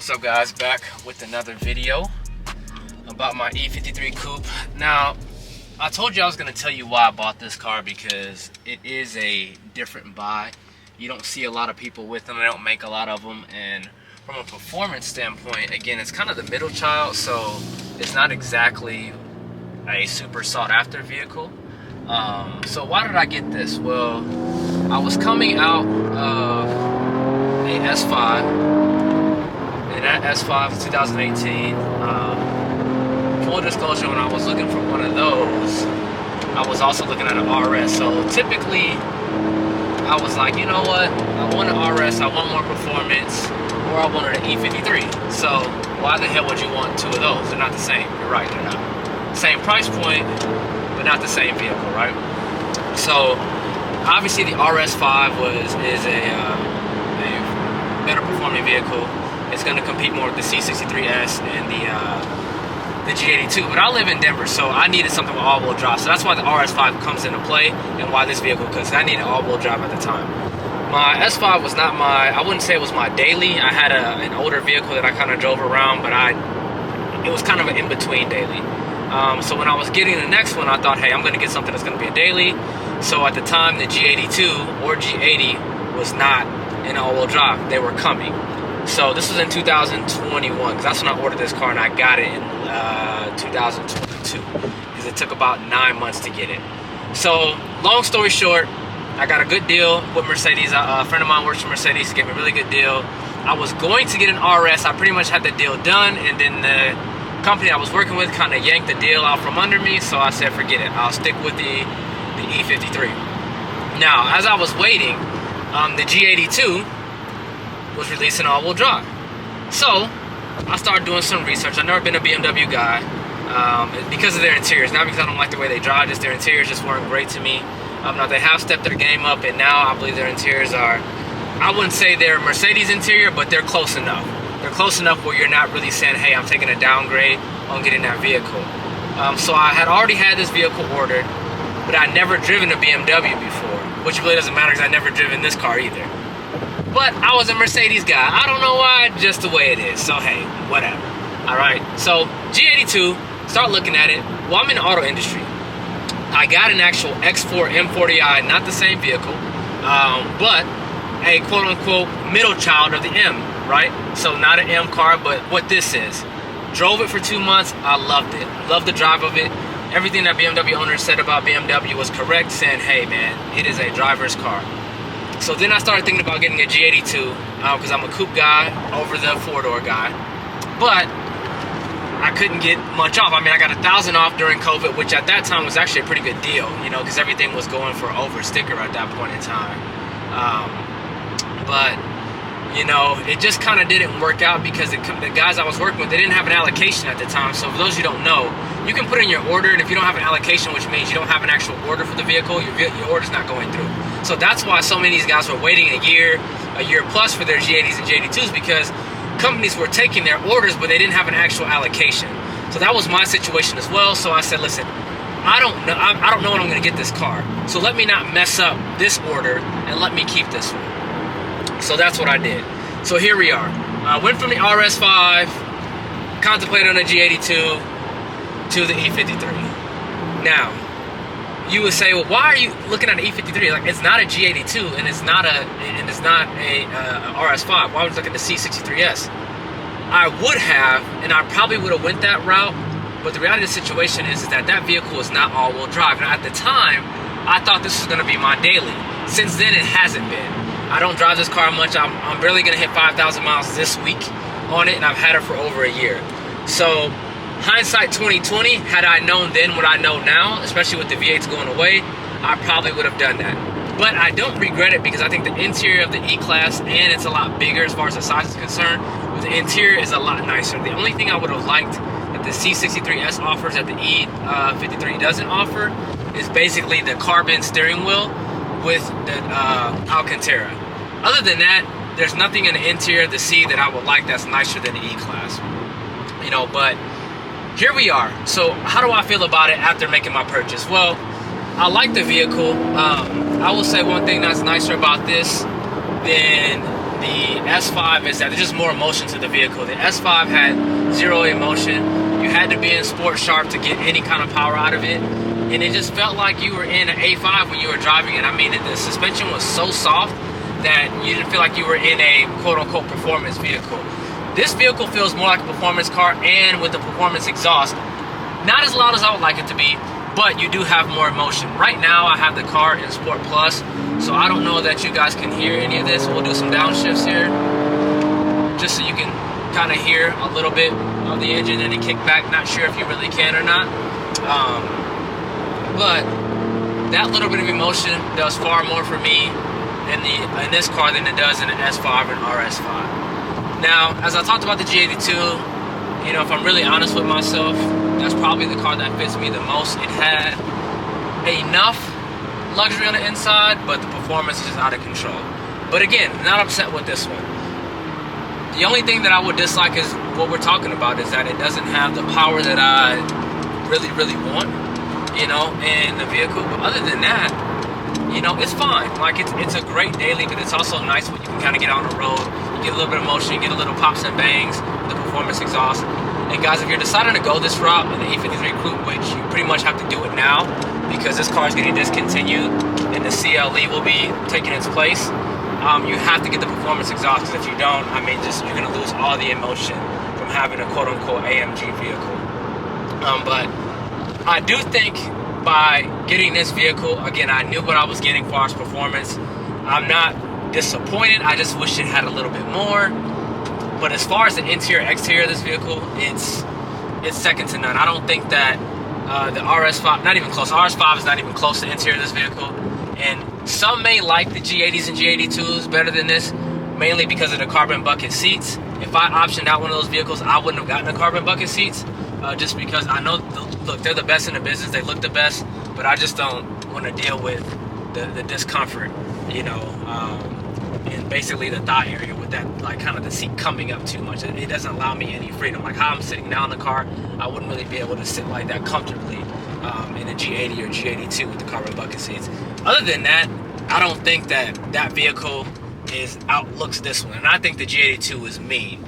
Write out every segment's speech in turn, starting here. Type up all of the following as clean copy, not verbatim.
What's up guys, back with another video about my E53 Coupe. Now, I told you I was going to tell you why I bought this car because it is a different buy. You don't see a lot of people with them, they don't make a lot of them, and from a performance standpoint, again, it's kind of the middle child, so it's not exactly a super sought after vehicle. So why did I get this? Well, I was coming out of a S5, and that S5 is 2018. Full disclosure, when I was looking for one of those, I was also looking at an RS. So typically, I was like, you know what? I want an RS, I want more performance, or I wanted an E53. So why the hell would you want two of those? They're not the same. You're right, they're not. Same price point, but not the same vehicle, right? So obviously the RS5 is a better performing vehicle. It's going to compete more with the C63S and the G82. But I live in Denver, so I needed something with all-wheel drive. So that's why the RS5 comes into play, and why this vehicle, because I needed all-wheel drive at the time. My S5 was not I wouldn't say it was my daily. I had an older vehicle that I kind of drove around, but it was kind of an in-between daily. So when I was getting the next one, I thought, hey, I'm going to get something that's going to be a daily. So at the time, the G82 or G80 was not in all-wheel drive. They were coming. So this was in 2021, because that's when I ordered this car, and I got it in 2022, because it took about 9 months to get it. So long story short, I got a good deal with Mercedes. A friend of mine works for Mercedes, gave me a really good deal. I was going to get an RS. I pretty much had the deal done, and then the company I was working with kind of yanked the deal out from under me, so I said forget it, I'll stick with the E53. Now, as I was waiting, the G82 was releasing all-wheel drive. So I started doing some research. I've never been a BMW guy because of their interiors, not because I don't like the way they drive, just their interiors just weren't great to me. Now they have stepped their game up, and now I believe their interiors are, I wouldn't say they're Mercedes interior, but they're close enough. They're close enough where you're not really saying, hey, I'm taking a downgrade on getting that vehicle. So I had already had this vehicle ordered, but I'd never driven a BMW before, which really doesn't matter because I'd never driven this car either. But I was a Mercedes guy. I don't know why, just the way it is. So hey, whatever. All right, so G82, start looking at it. Well, I'm in the auto industry. I got an actual X4 M40i, not the same vehicle, but a quote-unquote middle child of the M, right? So not an M car, but what this is. Drove it for 2 months. I loved it. Loved the drive of it. Everything that BMW owners said about BMW was correct, saying, hey, man, it is a driver's car. So then I started thinking about getting a G82 because I'm a coupe guy over the four-door guy. But I couldn't get much off. I mean, I got 1,000 off during COVID, which at that time was actually a pretty good deal, you know, because everything was going for over sticker at that point in time. But, you know, it just kind of didn't work out because the guys I was working with, they didn't have an allocation at the time. So for those who don't know, you can put in your order, and if you don't have an allocation, which means you don't have an actual order for the vehicle, your order's not going through. So that's why so many of these guys were waiting a year plus for their G80s and G82s, because companies were taking their orders, but they didn't have an actual allocation. So that was my situation as well. So I said, listen, I don't know when I'm going to get this car. So let me not mess up this order, and let me keep this one. So that's what I did. So here we are. I went from the RS5, contemplated on the G82, to the E53. Now, you would say, well, why are you looking at an E53? Like, it's not a G82, and it's not a RS5. Why would you look at the C63S? I would have, and I probably would have went that route, but the reality of the situation is that vehicle is not all-wheel drive. Now, at the time, I thought this was going to be my daily. Since then, it hasn't been. I don't drive this car much. I'm barely going to hit 5,000 miles this week on it, and I've had it for over a year. So hindsight 2020, had I known then what I know now, especially with the V8s going away, I probably would have done that. But I don't regret it, because I think the interior of the E-Class, and it's a lot bigger as far as the size is concerned, but the interior is a lot nicer. The only thing I would have liked that the C63S offers that the E53 doesn't offer is basically the carbon steering wheel with the Alcantara. Other than that, there's nothing in the interior of the C that I would like that's nicer than the E-Class. You know, but here we are. So how do I feel about it after making my purchase? Well, I like the vehicle. I will say one thing that's nicer about this than the S5 is that there's just more emotion to the vehicle. The S5 had zero emotion. You had to be in Sport Sharp to get any kind of power out of it. And it just felt like you were in an A5 when you were driving it. I mean, the suspension was so soft that you didn't feel like you were in a quote-unquote performance vehicle. This vehicle feels more like a performance car, and with the performance exhaust, not as loud as I would like it to be, but you do have more emotion. Right now, I have the car in Sport Plus, so I don't know that you guys can hear any of this. We'll do some downshifts here, just so you can kind of hear a little bit of the engine and the kickback. Not sure if you really can or not. But that little bit of emotion does far more for me in this car than it does in an S5 and RS5. Now, as I talked about the G82, you know, if I'm really honest with myself, that's probably the car that fits me the most. It had enough luxury on the inside, but the performance is just out of control. But again, not upset with this one. The only thing that I would dislike is what we're talking about, is that it doesn't have the power that I really, really want, you know, in the vehicle. But other than that, you know, it's fine. Like, it's a great daily, but it's also nice when you can kind of get on the road. You get a little bit of motion, you get a little pops and bangs with the performance exhaust. And guys, if you're deciding to go this route in the E53 Coupe, which you pretty much have to do it now because this car is getting discontinued and the CLE will be taking its place, you have to get the performance exhaust, because if you don't, I mean, just you're going to lose all the emotion from having a quote-unquote AMG vehicle. But I do think by getting this vehicle, again, I knew what I was getting for its performance. I'm not disappointed. I just wish it had a little bit more. But as far as the interior, exterior of this vehicle, it's second to none. I don't think that the RS5, not even close. RS5 is not even close to the interior of this vehicle. And some may like the G80s and G82s better than this, mainly because of the carbon bucket seats. If I optioned out one of those vehicles, I wouldn't have gotten the carbon bucket seats, just because I know, look, they're the best in the business. They look the best, but I just don't want to deal with the discomfort, you know, and basically the thigh area with that, like, kind of the seat coming up too much. It doesn't allow me any freedom. Like how I'm sitting now in the car, I wouldn't really be able to sit like that comfortably in a G80 or G82 with the carbon bucket seats. Other than that, I don't think that vehicle outlooks this one, and I think the G82 is mean.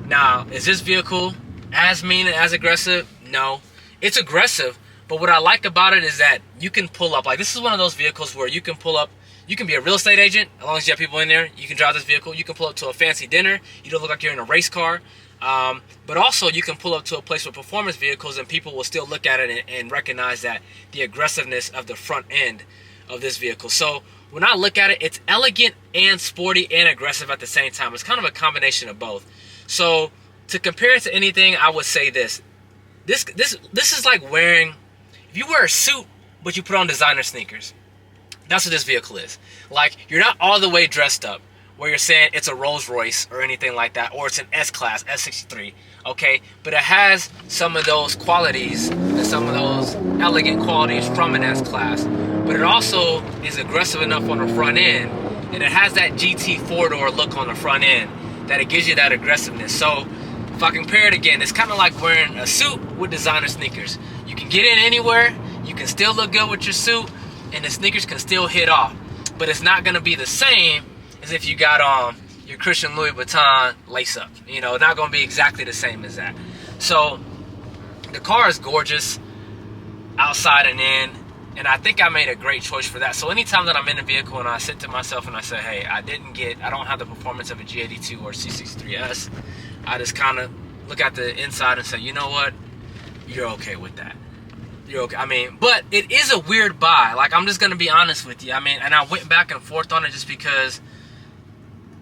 Now, is this vehicle as mean and as aggressive? No, it's aggressive, but what I like about it is that you can pull up. Like, this is one of those vehicles where you can pull up. You can be a real estate agent, as long as you have people in there. You can drive this vehicle. You can pull up to a fancy dinner. You don't look like you're in a race car. But also, you can pull up to a place with performance vehicles, and people will still look at it and recognize that the aggressiveness of the front end of this vehicle. So when I look at it, it's elegant and sporty and aggressive at the same time. It's kind of a combination of both. So to compare it to anything, I would say this is like wearing, if you wear a suit but you put on designer sneakers. That's what this vehicle is. Like, you're not all the way dressed up where you're saying it's a Rolls Royce or anything like that, or it's an S-Class, S63, okay? But it has some of those qualities and some of those elegant qualities from an S-Class. But it also is aggressive enough on the front end, and it has that GT four-door look on the front end that it gives you that aggressiveness. So if I compare it again, it's kind of like wearing a suit with designer sneakers. You can get in anywhere, you can still look good with your suit, and the sneakers can still hit off. But it's not going to be the same as if you got on your Christian Louis Vuitton lace-up. You know, not going to be exactly the same as that. So the car is gorgeous outside and in, and I think I made a great choice for that. So anytime that I'm in a vehicle and I sit to myself and I say, hey, I don't have the performance of a G82 or C63S, I just kind of look at the inside and say, you know what, you're okay with that. You're okay. I mean, but it is a weird buy. Like, I'm just going to be honest with you. I mean, and I went back and forth on it just because,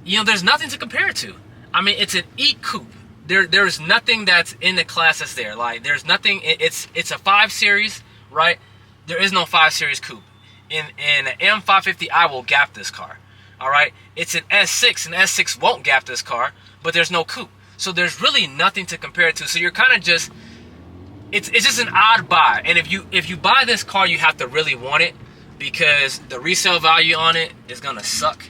you know, there's nothing to compare it to. I mean, it's an E-Coupe. There's nothing that's in the class that's there. Like, there's nothing. It's a 5 Series, right? There is no 5 Series coupe. In an M550, I will gap this car. All right? It's an S6, and S6 won't gap this car, but there's no coupe. So there's really nothing to compare it to. So you're kind of just, it's just an odd buy. And if you buy this car, you have to really want it, because the resale value on it is gonna suck.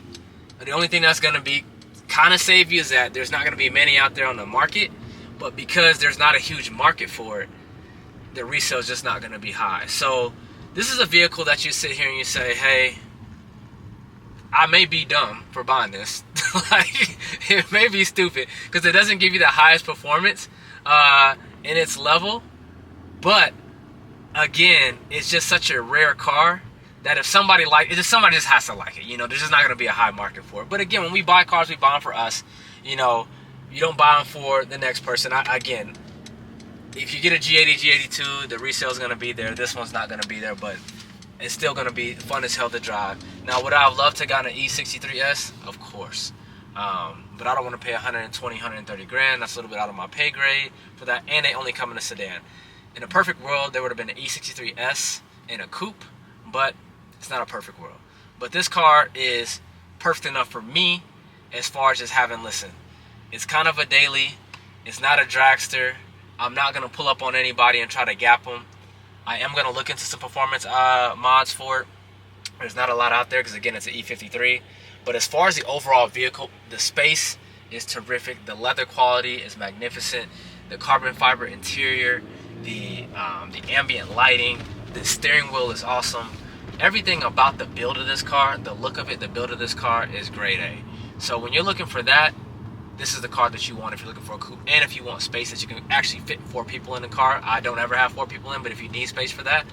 The only thing that's gonna be kind of save you is that there's not gonna be many out there on the market, but because there's not a huge market for it, the resale is just not gonna be high. So this is a vehicle that you sit here and you say, hey, I may be dumb for buying this. Like, it may be stupid because it doesn't give you the highest performance in its level. But again, it's just such a rare car that if somebody somebody just has to like it. You know, there's just not going to be a high market for it. But again, when we buy cars, we buy them for us. You know, you don't buy them for the next person. Again, if you get a G80, G82, the resale is going to be there. This one's not going to be there, but it's still going to be fun as hell to drive. Now, would I have loved to got an E63S? Of course. But I don't want to pay 120, 130 grand. That's a little bit out of my pay grade for that. And they only come in a sedan. In a perfect world, there would have been an E63S in a coupe, but it's not a perfect world. But this car is perfect enough for me as far as just having, listen, it's kind of a daily. It's not a dragster. I'm not going to pull up on anybody and try to gap them. I am going to look into some performance mods for it. There's not a lot out there because, again, it's an E53. But as far as the overall vehicle, the space is terrific. The leather quality is magnificent. The carbon fiber interior, the ambient lighting, the steering wheel is awesome. Everything about the build of this car, the look of it, the build of this car is grade A. So when you're looking for that, this is the car that you want if you're looking for a coupe. And if you want space that you can actually fit 4 people in the car. I don't ever have 4 people in, but if you need space for that,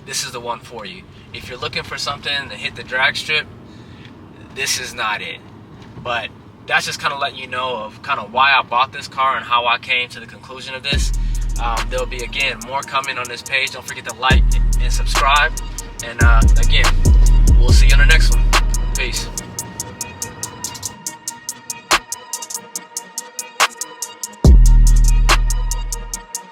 this is the one for you. If you're looking for something to hit the drag strip, this is not it. But that's just kind of letting you know of kind of why I bought this car and how I came to the conclusion of this. There'll be, again, more coming on this page. Don't forget to like and subscribe. And again, we'll see you on the next one. Peace.